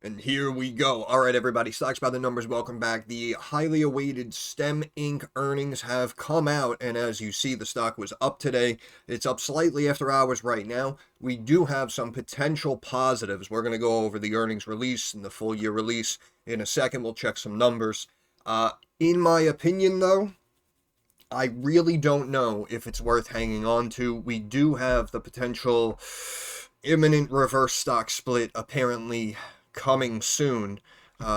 And here we go. All right, everybody, Stocks by the Numbers, welcome back. The highly awaited STEM Inc. earnings have come out, and as you see, the stock was up today. It's up slightly after hours right now. We do have some potential positives. We're going to go over the earnings release and the full year release in a second. We'll check some numbers. In my opinion, though, I really don't know if it's worth hanging on to. We do have the potential imminent reverse stock split apparently coming soon,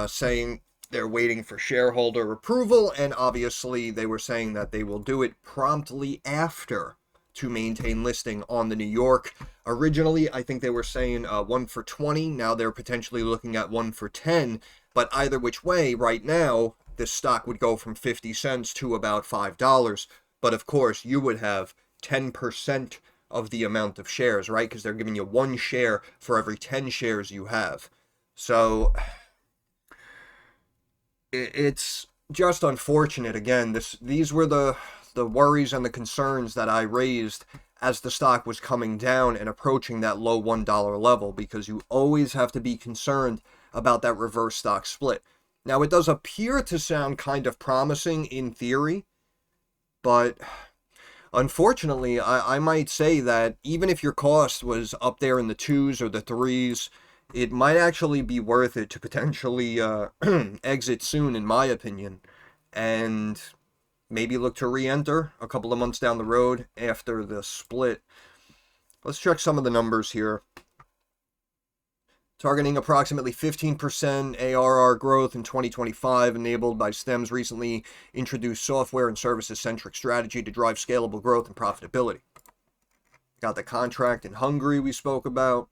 saying they're waiting for shareholder approval, and obviously they were saying that they will do it promptly after to maintain listing on the New York. Originally, I think they were saying 1 for 20. Now they're potentially looking at 1 for 10. But either which way, right now, this stock would go from 50 cents to about $5. But of course, you would have 10% of the amount of shares, right? Because they're giving you 1 share for every 10 shares you have. So it's just unfortunate. Again, these were the worries and the concerns that I raised as the stock was coming down and approaching that low $1 level, because you always have to be concerned about that reverse stock split. Now, it does appear to sound kind of promising in theory, but unfortunately, I might say that even if your cost was up there in the 2s or the 3s, it might actually be worth it to potentially exit soon, in my opinion, and maybe look to re-enter a couple of months down the road after the split. Let's check some of the numbers here. Targeting approximately 15% ARR growth in 2025, enabled by STEM's recently introduced software and services-centric strategy to drive scalable growth and profitability. Got the contract in Hungary we spoke about.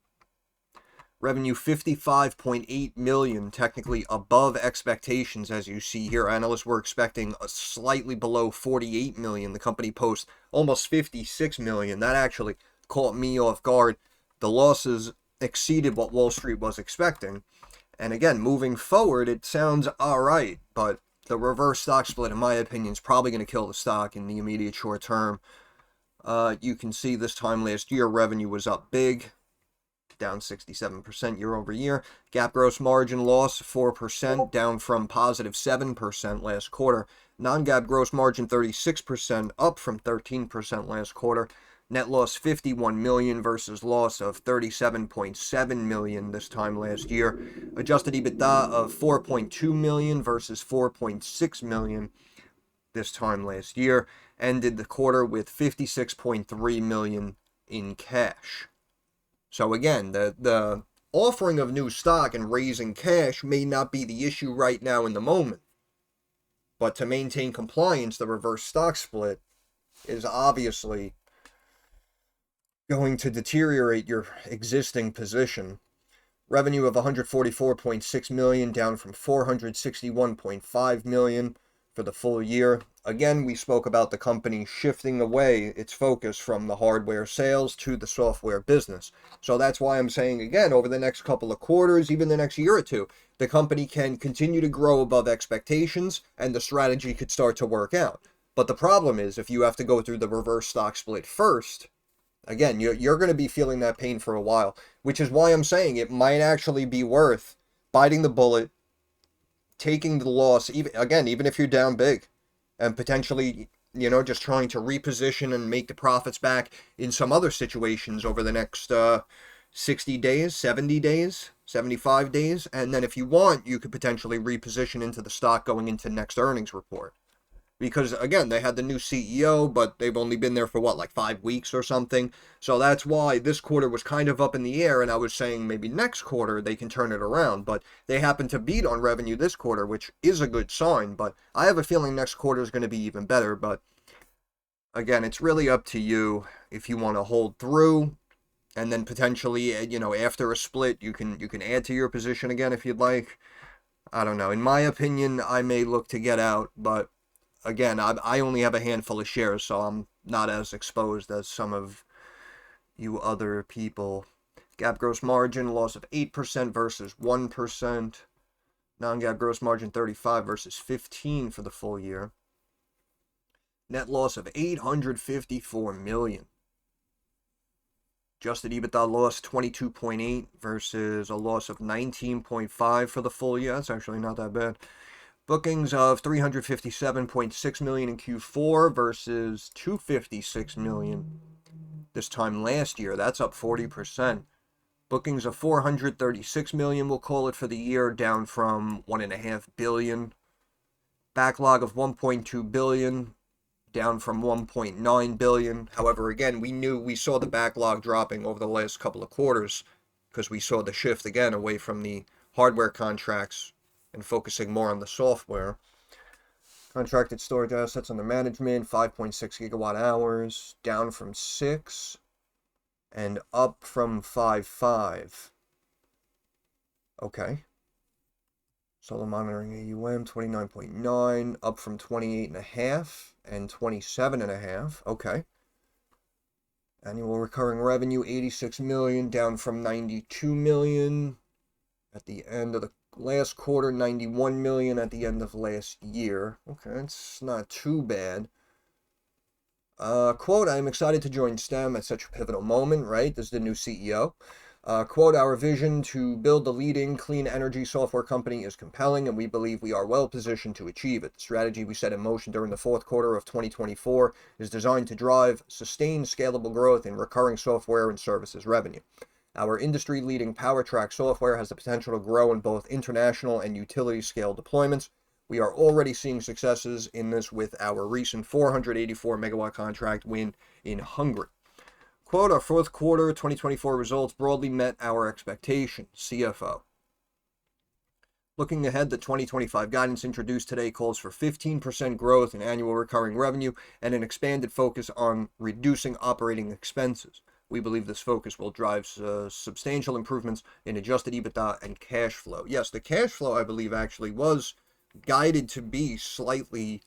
Revenue 55.8 million, technically above expectations, as you see here. Analysts were expecting a slightly below 48 million. The company posts almost 56 million. That actually caught me off guard. The losses exceeded what Wall Street was expecting. And again, moving forward, it sounds all right, but the reverse stock split, in my opinion, is probably going to kill the stock in the immediate short term. You can see this time last year, revenue was up big, down 67% year over year. GAAP gross margin loss 4%, down from positive 7% last quarter. Non-GAAP gross margin 36%, up from 13% last quarter. Net loss 51 million versus loss of 37.7 million this time last year. Adjusted EBITDA of 4.2 million versus 4.6 million this time last year. Ended the quarter with 56.3 million in cash. So again, the offering of new stock and raising cash may not be the issue right now in the moment. But to maintain compliance, the reverse stock split is obviously going to deteriorate your existing position. Revenue of 144.6 million, down from 461.5 million for the full year. Again, we spoke about the company shifting away its focus from the hardware sales to the software business. So that's why I'm saying, again, over the next couple of quarters, even the next year or two, the company can continue to grow above expectations and the strategy could start to work out. But the problem is, if you have to go through the reverse stock split first, again, you're going to be feeling that pain for a while, which is why I'm saying it might actually be worth biting the bullet, taking the loss, even if you're down big, and potentially, just trying to reposition and make the profits back in some other situations over the next 60 days, 70 days, 75 days. And then if you want, you could potentially reposition into the stock going into next earnings report. Because, again, they had the new CEO, but they've only been there for, like 5 weeks or something. So that's why this quarter was kind of up in the air, and I was saying maybe next quarter they can turn it around. But they happen to beat on revenue this quarter, which is a good sign. But I have a feeling next quarter is going to be even better. But, again, it's really up to you if you want to hold through. And then potentially, after a split, you can add to your position again if you'd like. I don't know. In my opinion, I may look to get out, but again, I only have a handful of shares, so I'm not as exposed as some of you other people. GAAP gross margin, loss of 8% versus 1%. Non-GAAP gross margin 35 versus 15 for the full year. Net loss of 854 million. Adjusted EBITDA loss 22.8 versus a loss of 19.5 for the full year. That's actually not that bad. Bookings of 357.6 million in Q4 versus 256 million this time last year. That's up 40%. Bookings of 436 million, we'll call it, for the year, down from 1.5 billion. Backlog of 1.2 billion, down from 1.9 billion. However, again, we saw the backlog dropping over the last couple of quarters because we saw the shift again away from the hardware contracts and focusing more on the software. Contracted storage assets under management, 5.6 gigawatt hours, down from 6 and up from 5.5. Okay. Solar monitoring AUM, 29.9, up from 28.5 and 27.5. Okay. Annual recurring revenue, 86 million, down from 92 million at the end of the last quarter, 91 million at the end of last year. Okay, it's not too bad. Quote, I am excited to join STEM at such a pivotal moment, right? This is the new CEO. Quote, our vision to build the leading clean energy software company is compelling, and we believe we are well positioned to achieve it. The strategy we set in motion during the fourth quarter of 2024 is designed to drive sustained scalable growth in recurring software and services revenue. Our industry-leading PowerTrack software has the potential to grow in both international and utility-scale deployments. We are already seeing successes in this with our recent 484 megawatt contract win in Hungary. Quote, our fourth quarter 2024 results broadly met our expectations, CFO. Looking ahead, the 2025 guidance introduced today calls for 15% growth in annual recurring revenue and an expanded focus on reducing operating expenses. We believe this focus will drive substantial improvements in adjusted EBITDA and cash flow. Yes, the cash flow, I believe, actually was guided to be slightly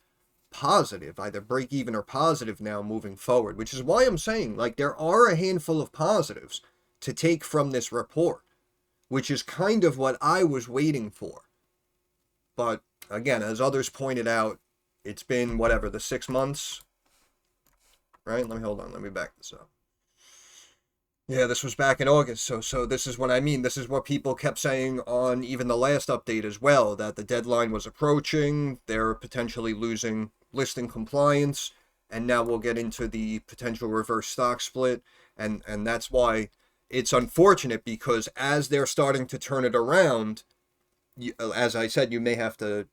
positive, either break even or positive now moving forward, which is why I'm saying, like, there are a handful of positives to take from this report, which is kind of what I was waiting for. But again, as others pointed out, it's been whatever, the 6 months, right? Let me back this up. Yeah, this was back in August, so this is what I mean. This is what people kept saying on even the last update as well, that the deadline was approaching, they're potentially losing listing compliance, and now we'll get into the potential reverse stock split, and that's why it's unfortunate, because as they're starting to turn it around, as I said, you may have to,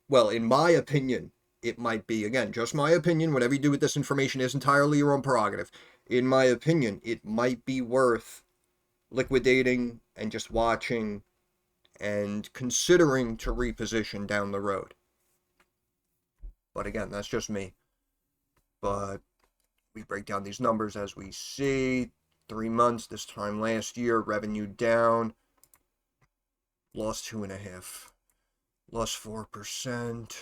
well, in my opinion, it might be, again, just my opinion, whatever you do with this information is entirely your own prerogative. In my opinion, it might be worth liquidating and just watching and considering to reposition down the road. But again, that's just me. But we break down these numbers as we see. 3 months this time last year, revenue down, lost 2.5, lost 4%.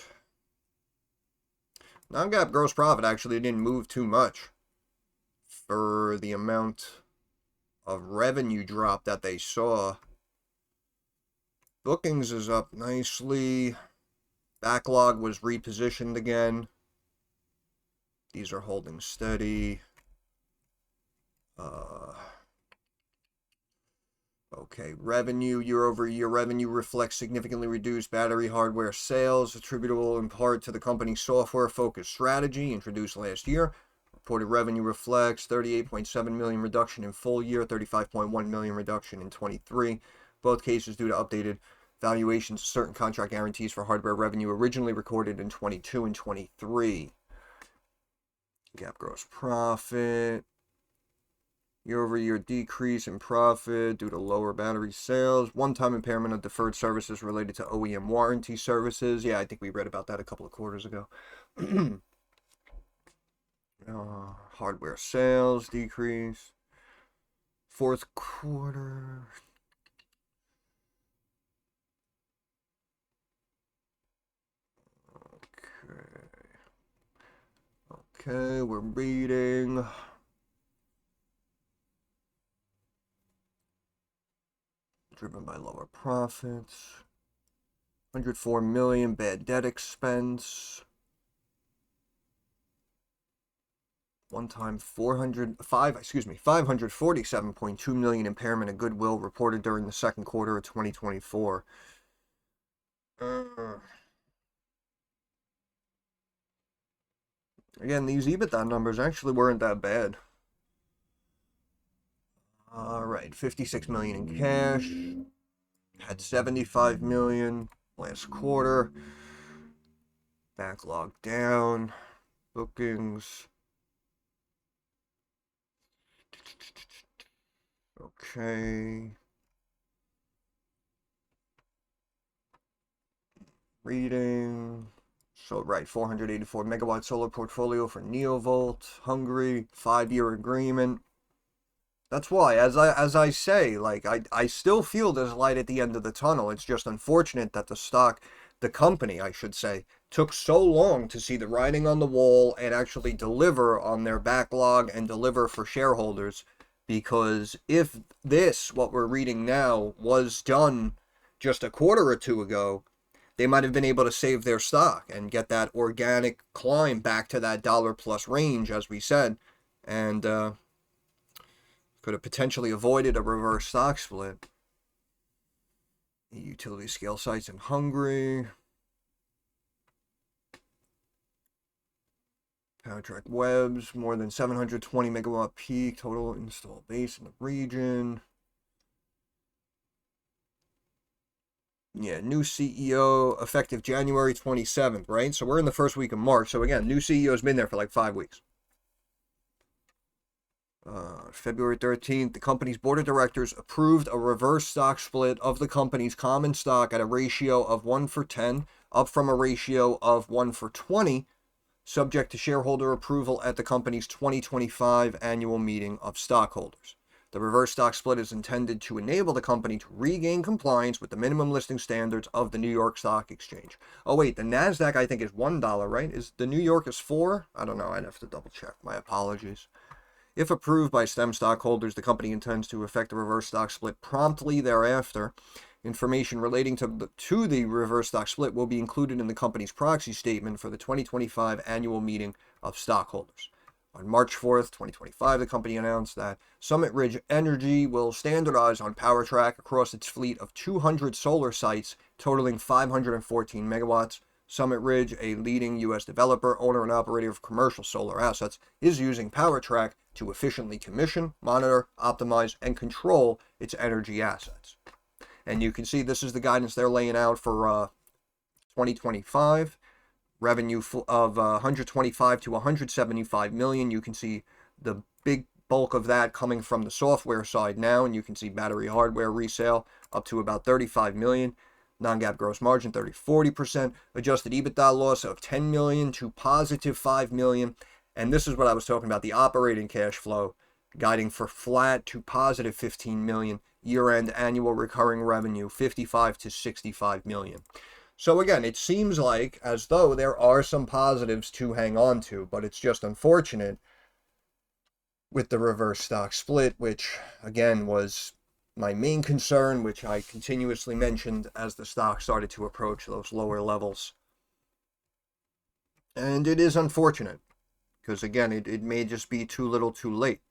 Non-GAAP gross profit actually didn't move too much for the amount of revenue drop that they saw. Bookings is up nicely. Backlog was repositioned again. These are holding steady. Okay, revenue, year-over-year revenue reflects significantly reduced battery hardware sales, attributable in part to the company's software-focused strategy introduced last year. Reported revenue reflects 38.7 million reduction in full year, 35.1 million reduction in 23. Both cases due to updated valuations of certain contract guarantees for hardware revenue originally recorded in 22 and 23. GAAP gross profit. Year-over-year decrease in profit due to lower battery sales. One-time impairment of deferred services related to OEM warranty services. Yeah, I think we read about that a couple of quarters ago. Hardware sales decrease. Fourth quarter. Okay, we're reading. Driven by lower profits. 104 million bad debt expense. One time 547.2 million impairment of goodwill reported during the second quarter of 2024. Again, these EBITDA numbers actually weren't that bad. All right, 56 million in cash. Had 75 million last quarter. Backlog down. Bookings. Okay. Reading. So, right, 484 megawatt solar portfolio for Neovolt, Hungary, 5-year agreement. That's why, as I say, like I still feel there's light at the end of the tunnel. It's just unfortunate that the company, I should say, took so long to see the writing on the wall and actually deliver on their backlog and deliver for shareholders. Because if this, what we're reading now, was done just a quarter or two ago, they might have been able to save their stock and get that organic climb back to that dollar plus range, as we said, and could have potentially avoided a reverse stock split. Utility scale sites in Hungary. PowerTrack Webs, more than 720 megawatt peak total install base in the region. Yeah, new CEO effective January 27th, right? So we're in the first week of March. So again, new CEO's been there for like 5 weeks. February 13th, the company's board of directors approved a reverse stock split of the company's common stock at a ratio of 1-for-10, up from a ratio of 1-for-20, subject to shareholder approval at the company's 2025 annual meeting of stockholders. The reverse stock split is intended to enable the company to regain compliance with the minimum listing standards of the New York Stock Exchange. Oh wait, the NASDAQ I think is $1, right? Is the New York is $4? I don't know, I'd have to double check. My apologies. If approved by STEM stockholders, the company intends to effect a reverse stock split promptly thereafter. Information relating to the reverse stock split will be included in the company's proxy statement for the 2025 annual meeting of stockholders. On March 4th, 2025, the company announced that Summit Ridge Energy will standardize on PowerTrack across its fleet of 200 solar sites totaling 514 megawatts. Summit Ridge, a leading U.S. developer, owner, and operator of commercial solar assets, is using PowerTrack to efficiently commission, monitor, optimize, and control its energy assets. And you can see this is the guidance they're laying out for 2025. Revenue of 125 to 175 million. You can see the big bulk of that coming from the software side now, and you can see battery hardware resale up to about 35 million. Non-GAAP gross margin 30-40%, adjusted EBITDA loss of 10 million to positive 5 million. And this is what I was talking about, the operating cash flow, guiding for flat to positive 15 million, year-end annual recurring revenue 55 to 65 million. So again, it seems like as though there are some positives to hang on to, but it's just unfortunate with the reverse stock split, which again was my main concern, which I continuously mentioned as the stock started to approach those lower levels. And it is unfortunate, because again, it may just be too little too late.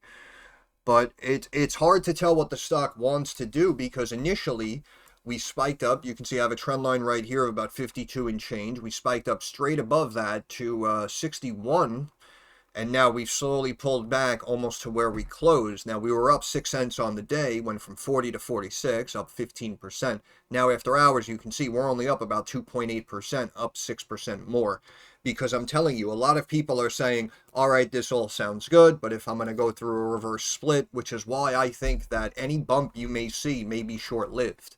But it's hard to tell what the stock wants to do, because initially we spiked up. You can see I have a trend line right here of about 52 and change. We spiked up straight above that to 61. And now we've slowly pulled back almost to where we closed. Now we were up 6 cents on the day, went from 40 to 46, up 15%. Now after hours, you can see we're only up about 2.8%, up 6% more. Because I'm telling you, a lot of people are saying, all right, this all sounds good, but if I'm going to go through a reverse split, which is why I think that any bump you may see may be short-lived.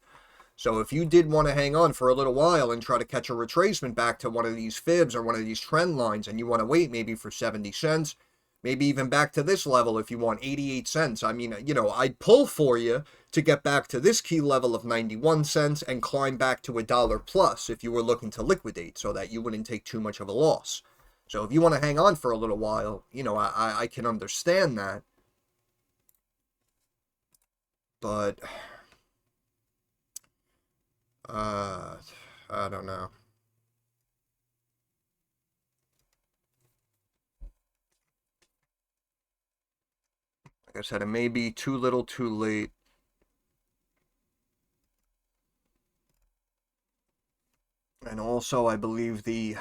So if you did want to hang on for a little while and try to catch a retracement back to one of these fibs or one of these trend lines, and you want to wait maybe for 70 cents, maybe even back to this level if you want 88 cents. I mean, you know, I'd pull for you to get back to this key level of 91 cents and climb back to $1 plus if you were looking to liquidate so that you wouldn't take too much of a loss. So if you want to hang on for a little while, you know, I can understand that. But I don't know. I said, it may be too little too late. And also, I believe the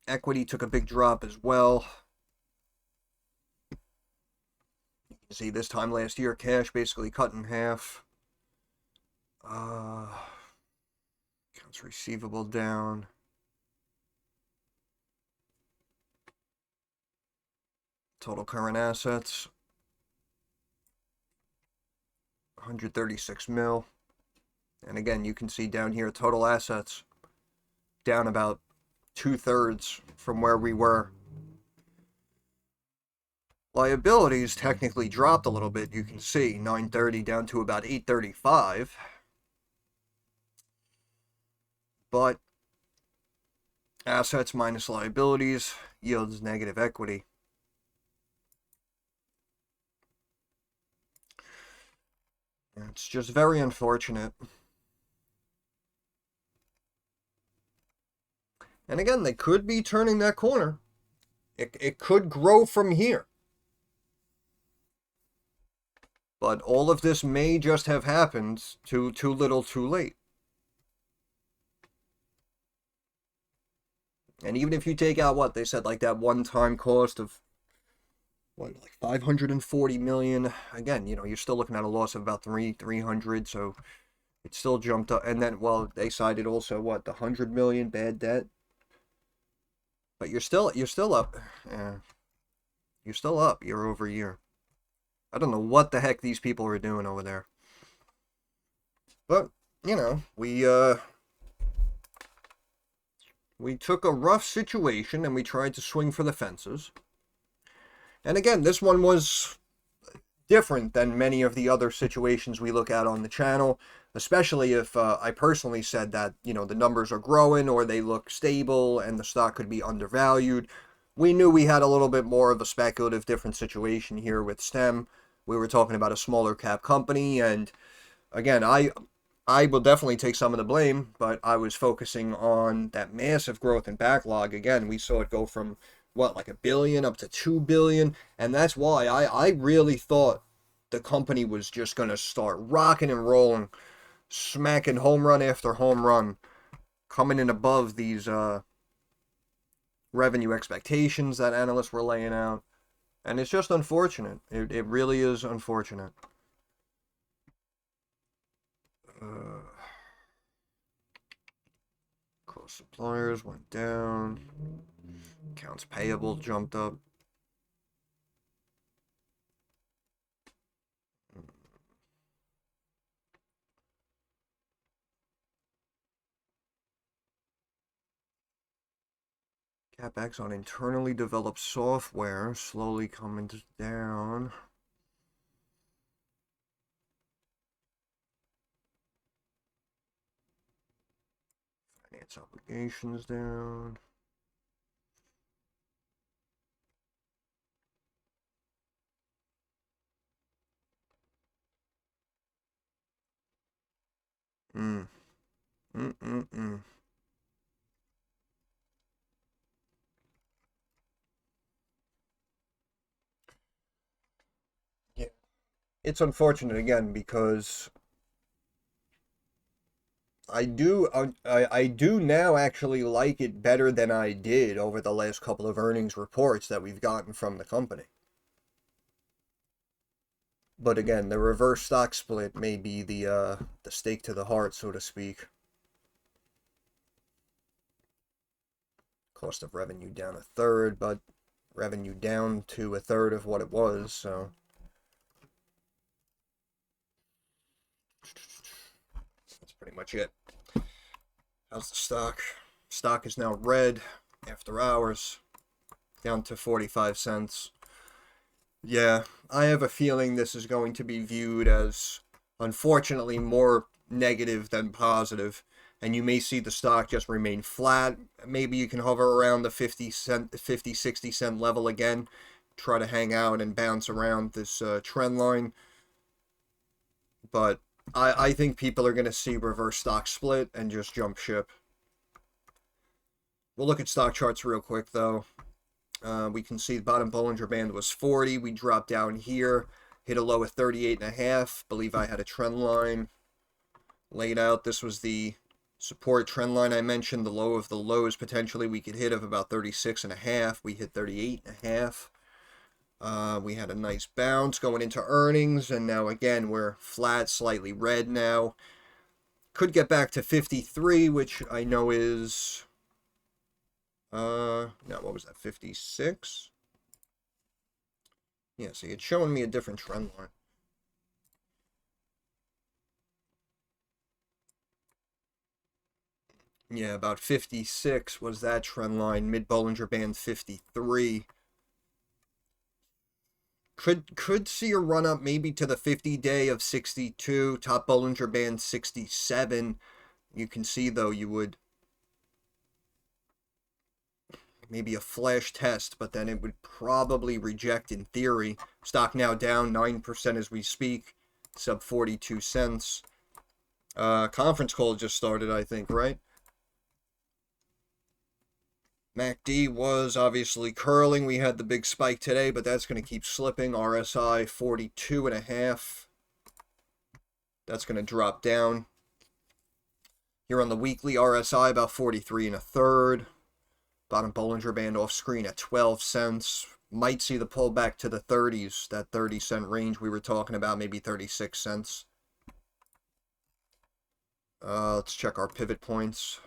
equity took a big drop as well. You can see this time last year, cash basically cut in half. Accounts receivable down. Total current assets, 136 mil. And again, you can see down here, total assets down about 2/3 from where we were. Liabilities technically dropped a little bit. You can see 930 down to about 835. But assets minus liabilities yields negative equity. It's just very unfortunate. And again, they could be turning that corner. It could grow from here. But all of this may just have happened too little too late. And even if you take out what they said, like that one-time cost of what, like 540 million, again, you know, you're still looking at a loss of about 300, so it still jumped up. And then, well, they cited also what, the 100 million bad debt. But you're still up. Yeah. You're still up year over year. I don't know what the heck these people are doing over there. But, you know, we took a rough situation and we tried to swing for the fences. And again, this one was different than many of the other situations we look at on the channel, especially if I personally said that, you know, the numbers are growing or they look stable and the stock could be undervalued. We knew we had a little bit more of a speculative different situation here with STEM. We were talking about a smaller cap company, and again, I will definitely take some of the blame, but I was focusing on that massive growth in backlog. Again, we saw it go from what, like $1 billion up to $2 billion, and that's why I really thought the company was just going to start rocking and rolling, smacking home run after home run, coming in above these revenue expectations that analysts were laying out. And it's just unfortunate. It really is unfortunate. Cost suppliers went down. Accounts payable jumped up. CapEx on internally developed software slowly coming down. Finance obligations down. Yeah. It's unfortunate again because I do now actually like it better than I did over the last couple of earnings reports that we've gotten from the company. But again, the reverse stock split may be the stake to the heart, so to speak. Cost of revenue down 1/3, but revenue down to 1/3 of what it was, so. That's pretty much it. How's the stock? Stock is now red after hours, down to 45 cents. Yeah, I have a feeling this is going to be viewed as, unfortunately, more negative than positive, and you may see the stock just remain flat. Maybe you can hover around the 50 cent, 50, 60 cent level again, try to hang out and bounce around this trend line. But I think people are going to see reverse stock split and just jump ship. We'll look at stock charts real quick, though. We can see the bottom Bollinger Band was 40. We dropped down here. hit a low of 38.5. Believe I had a trend line laid out. This was the support trend line I mentioned. The low of the lows potentially we could hit of about 36.5. We hit 38.5. We had a nice bounce going into earnings, and now again we're flat, slightly red now. Could get back to 53, which I know is no, what was that, 56? Yeah, see, it's showing me a different trend line. Yeah, about 56 was that trend line. Mid-Bollinger Band 53. Could see a run up maybe to the 50-day of 62. Top Bollinger Band 67. You can see, though, you would maybe a flash test, but then it would probably reject in theory. Stock now down 9% as we speak. Sub 42 cents. Conference call just started, I think, right? MACD was obviously curling. We had the big spike today, but that's going to keep slipping. RSI 42.5. That's going to drop down. Here on the weekly, RSI about 43 1/3. Bottom Bollinger Band off screen at 12 cents. Might see the pullback to the 30s, that 30-cent range we were talking about, maybe 36 cents. Let's check our pivot points.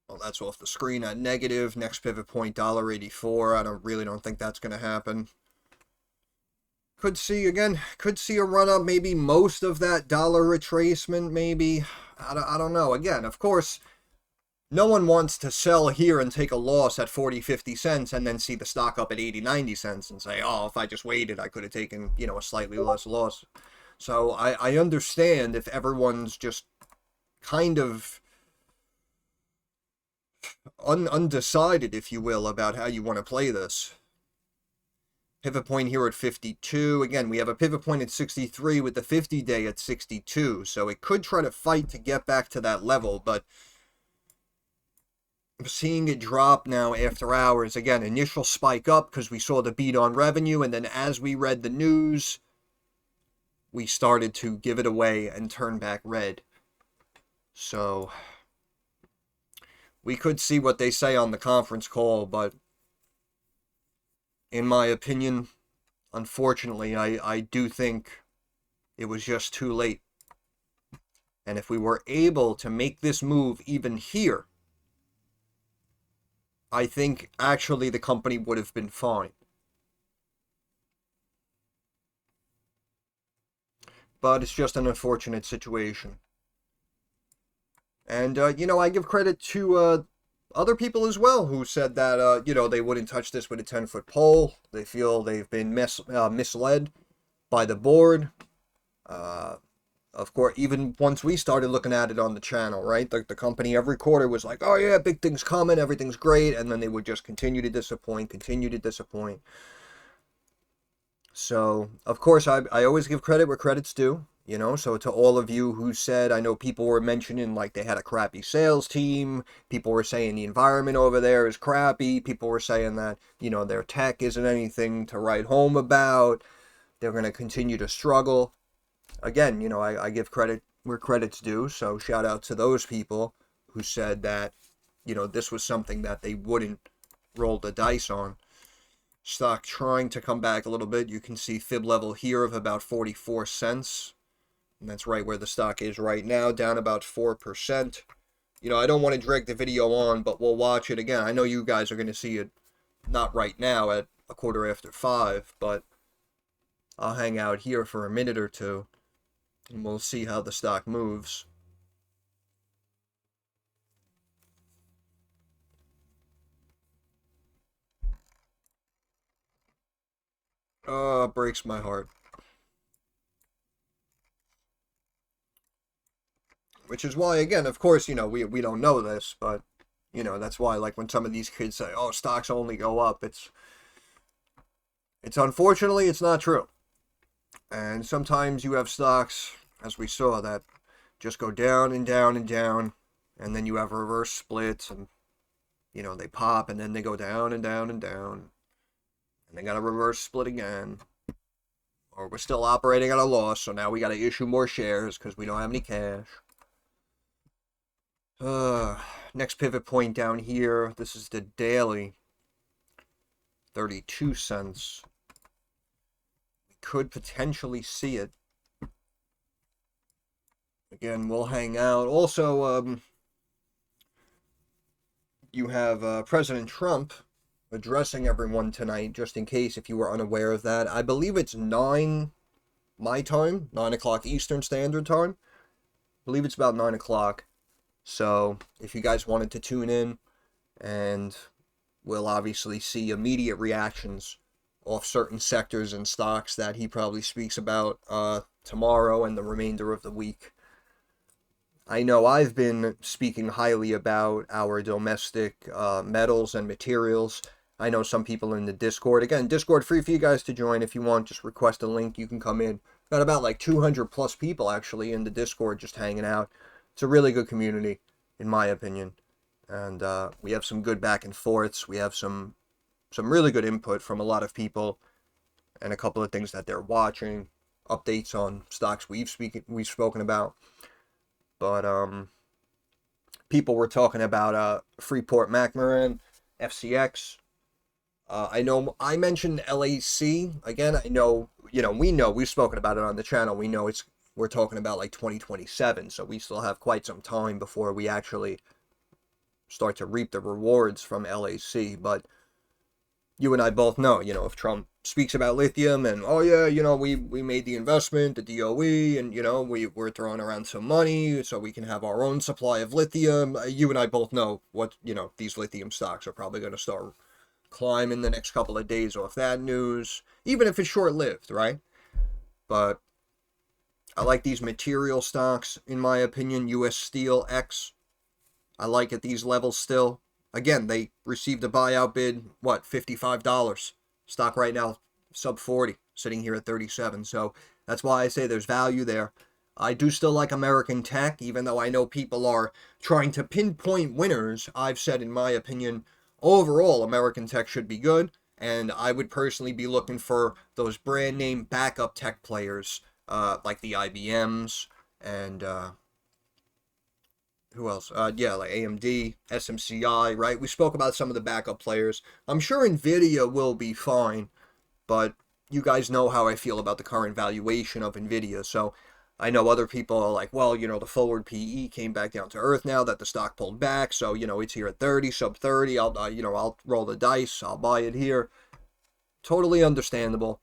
Well, that's off the screen at negative. Next pivot point, $1.84. I really don't think that's going to happen. Could see a run up, maybe most of that dollar retracement, maybe. I don't know. Again, of course, no one wants to sell here and take a loss at 40, 50 cents and then see the stock up at 80, 90 cents and say, oh, if I just waited, I could have taken, a slightly less loss. So I understand if everyone's just kind of undecided, if you will, about how you want to play this. Pivot point here at 52. Again, we have a pivot point at 63 with the 50-day at 62. So it could try to fight to get back to that level, but I'm seeing it drop now after hours. Again, initial spike up because we saw the beat on revenue, and then as we read the news, we started to give it away and turn back red. So we could see what they say on the conference call, but in my opinion, unfortunately, I do think it was just too late. And if we were able to make this move even here, I think actually the company would have been fine. But it's just an unfortunate situation. And, I give credit to other people as well who said that, they wouldn't touch this with a 10-foot pole. They feel they've been misled by the board. Of course, even once we started looking at it on the channel, right? The company every quarter was like, oh yeah, big things coming, everything's great. And then they would just continue to disappoint. So, of course, I always give credit where credit's due. So to all of you who said, I know people were mentioning like they had a crappy sales team. People were saying the environment over there is crappy. People were saying that, their tech isn't anything to write home about. They're going to continue to struggle. Again, I give credit where credit's due. So shout out to those people who said that, this was something that they wouldn't roll the dice on. Stock trying to come back a little bit. You can see fib level here of about 44 cents. And that's right where the stock is right now, down about 4%. I don't want to drag the video on, but we'll watch it again. I know you guys are going to see it not right now at 5:15, but I'll hang out here for a minute or two, and we'll see how the stock moves. Breaks my heart. Which is why, again, of course, we don't know this, but, that's why, like, when some of these kids say, oh, stocks only go up, it's unfortunately, it's not true. And sometimes you have stocks, as we saw, that just go down and down and down, and then you have reverse splits, and, they pop, and then they go down and down and down. And they got a reverse split again. Or we're still operating at a loss, so now we got to issue more shares because we don't have any cash. Next pivot point down here. This is the daily. 32 cents. We could potentially see it. Again, we'll hang out. Also, you have President Trump addressing everyone tonight, just in case if you were unaware of that. I believe it's 9 my time, 9 o'clock Eastern Standard Time. I believe it's about 9 o'clock. So if you guys wanted to tune in, and we'll obviously see immediate reactions off certain sectors and stocks that he probably speaks about tomorrow and the remainder of the week. I know I've been speaking highly about our domestic metals and materials. I know some people in the Discord. Again, Discord free for you guys to join if you want. Just request a link. You can come in. Got about like 200 plus people actually in the Discord just hanging out. It's a really good community, in my opinion. And we have some good back and forths. We have some really good input from a lot of people, and a couple of things that they're watching, updates on stocks we've spoken about. But people were talking about Freeport-McMoRan, FCX. I know I mentioned LAC again. I know, we've spoken about it on the channel. We know we're talking about like 2027, so we still have quite some time before we actually start to reap the rewards from LAC. But you and I both know, if Trump speaks about lithium and, oh yeah, we made the investment, the DOE, and, we're throwing around some money so we can have our own supply of lithium. You and I both know what, these lithium stocks are probably going to start climbing the next couple of days off that news, even if it's short-lived, right? But I like these material stocks, in my opinion. US Steel X, I like at these levels still. Again, they received a buyout bid, $55. Stock right now, sub 40, sitting here at 37. So that's why I say there's value there. I do still like American Tech, even though I know people are trying to pinpoint winners. I've said, in my opinion, overall, American Tech should be good. And I would personally be looking for those brand name backup tech players, like the IBMs and who else? Like AMD, SMCI, right? We spoke about some of the backup players. I'm sure Nvidia will be fine, but you guys know how I feel about the current valuation of Nvidia. So I know other people are like, well, the forward PE came back down to earth now that the stock pulled back. So, it's here at 30, sub 30. I'll roll the dice. I'll buy it here. Totally understandable.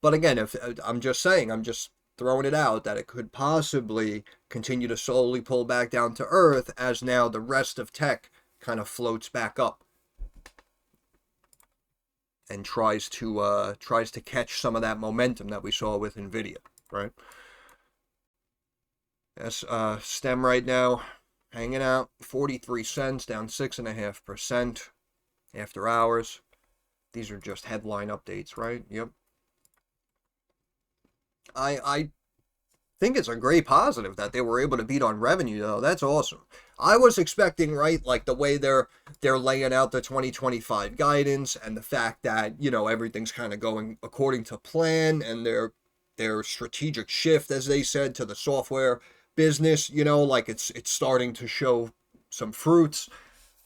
But again, if I'm just throwing it out that it could possibly continue to slowly pull back down to earth as now the rest of tech kind of floats back up and tries to catch some of that momentum that we saw with Nvidia, right? Yes, STEM right now hanging out 43 cents, down 6.5% after hours. These are just headline updates, right? Yep. I think it's a great positive that they were able to beat on revenue, though. That's awesome. I was expecting, right, like the way they're laying out the 2025 guidance and the fact that, everything's kind of going according to plan, and their strategic shift, as they said, to the software business, like it's starting to show some fruits.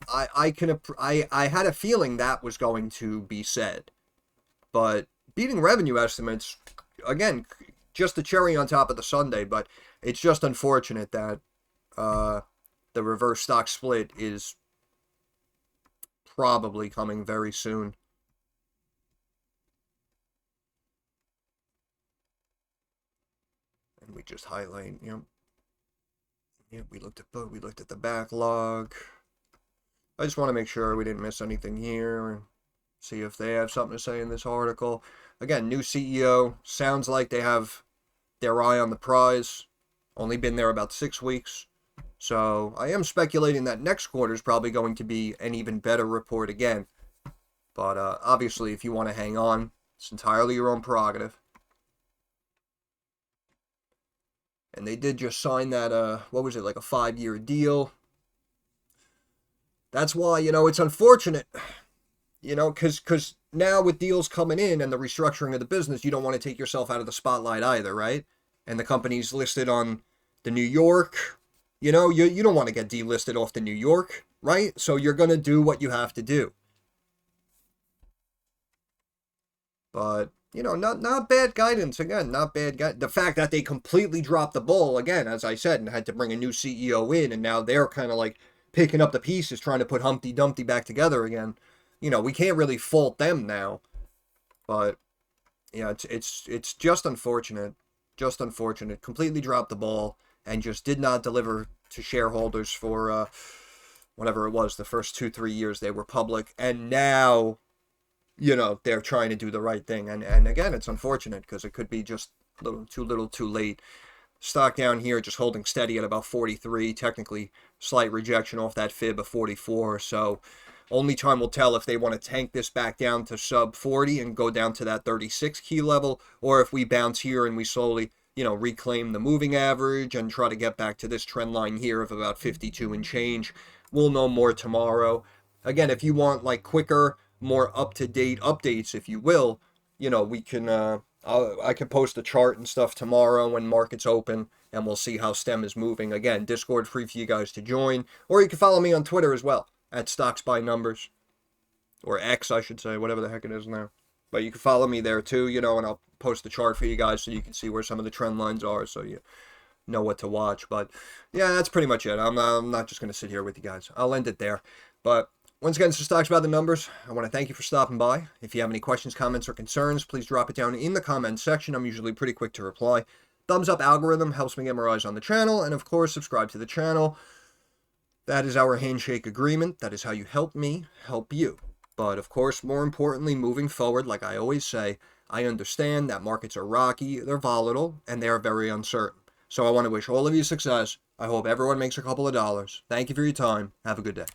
I had a feeling that was going to be said, but beating revenue estimates, again, just the cherry on top of the sundae. But it's just unfortunate that the reverse stock split is probably coming very soon. And we just highlight, we looked at the backlog. I just want to make sure we didn't miss anything here. See if they have something to say in this article. Again, new CEO. Sounds like they have their eye on the prize. Only been there about 6 weeks. So I am speculating that next quarter is probably going to be an even better report again. But obviously, if you want to hang on, it's entirely your own prerogative. And they did just sign that, like a 5-year deal. That's why, it's unfortunate, because now with deals coming in and the restructuring of the business, you don't want to take yourself out of the spotlight either, right? And the company's listed on the New York, you don't want to get delisted off the New York, right? So you're going to do what you have to do. But, not bad guidance. Again, not bad guidance. The fact that they completely dropped the ball, again, as I said, and had to bring a new CEO in, and now they're kind of like picking up the pieces, trying to put Humpty Dumpty back together again. We can't really fault them now. But, yeah, it's just unfortunate. Just unfortunate. Completely dropped the ball and just did not deliver to shareholders for whatever it was, the first 2-3 years they were public. And now, they're trying to do the right thing. And again, it's unfortunate because it could be just a little too late. Stock down here just holding steady at about 43. Technically, slight rejection off that fib of 44. So only time will tell if they want to tank this back down to sub 40 and go down to that 36 key level, or if we bounce here and we slowly, reclaim the moving average and try to get back to this trend line here of about 52 and change. We'll know more tomorrow. Again, if you want like quicker, more up-to-date updates, if you will, we can, I can post a chart and stuff tomorrow when markets open, and we'll see how STEM is moving. Again, Discord free for you guys to join, or you can follow me on Twitter as well, at Stocks by Numbers, or X, I should say, whatever the heck it is now. But you can follow me there too, and I'll post the chart for you guys so you can see where some of the trend lines are, so you know what to watch. But yeah, that's pretty much it. I'm not just going to sit here with you guys. I'll end it there. But once again, this is Stocks by the Numbers. I want to thank you for stopping by. If you have any questions, comments, or concerns, please drop it down in the comments section. I'm usually pretty quick to reply. Thumbs up algorithm helps me get more eyes on the channel. And of course, subscribe to the channel. That is our handshake agreement. That is how you help me help you. But of course, more importantly, moving forward, like I always say, I understand that markets are rocky, they're volatile, and they are very uncertain. So I want to wish all of you success. I hope everyone makes a couple of dollars. Thank you for your time. Have a good day.